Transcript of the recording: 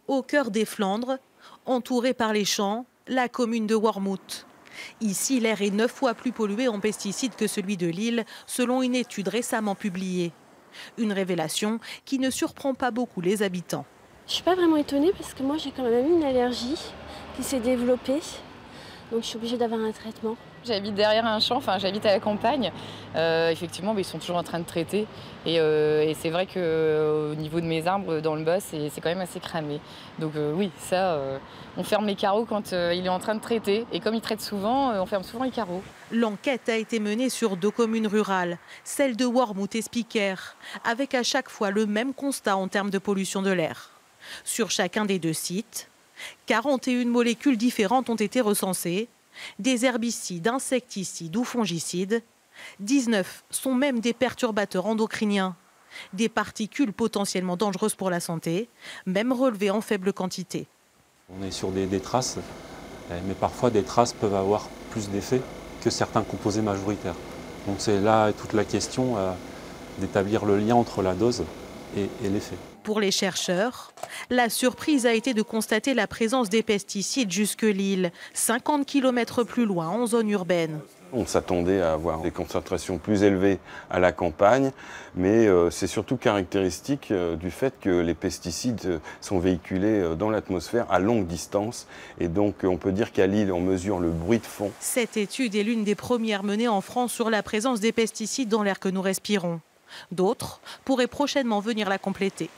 Au cœur des Flandres, entourée par les champs, la commune de Wormhout. Ici, l'air est 9 fois plus pollué en pesticides que celui de Lille, selon une étude récemment publiée. Une révélation qui ne surprend pas beaucoup les habitants. Je ne suis pas vraiment étonnée parce que moi j'ai quand même eu une allergie qui s'est développée. Donc je suis obligée d'avoir un traitement. J'habite derrière un champ, enfin j'habite à la campagne. Effectivement, ils sont toujours en train de traiter. Et c'est vrai qu'au niveau de mes arbres, dans le bas, c'est quand même assez cramé. Donc oui, ça, on ferme les carreaux quand il est en train de traiter. Et comme il traite souvent, on ferme souvent les carreaux. L'enquête a été menée sur 2 communes rurales, celle de Wormhout et Spiker, avec à chaque fois le même constat en termes de pollution de l'air. Sur chacun des 2 sites, 41 molécules différentes ont été recensées, des herbicides, insecticides ou fongicides. 19 sont même des perturbateurs endocriniens, des particules potentiellement dangereuses pour la santé, même relevées en faible quantité. On est sur des traces, mais parfois des traces peuvent avoir plus d'effet que certains composés majoritaires. Donc c'est là toute la question d'établir le lien entre la dose et l'effet. Pour les chercheurs, la surprise a été de constater la présence des pesticides jusque Lille, 50 km plus loin en zone urbaine. On s'attendait à avoir des concentrations plus élevées à la campagne, mais c'est surtout caractéristique du fait que les pesticides sont véhiculés dans l'atmosphère à longue distance. Et donc on peut dire qu'à Lille, on mesure le bruit de fond. Cette étude est l'une des premières menées en France sur la présence des pesticides dans l'air que nous respirons. D'autres pourraient prochainement venir la compléter.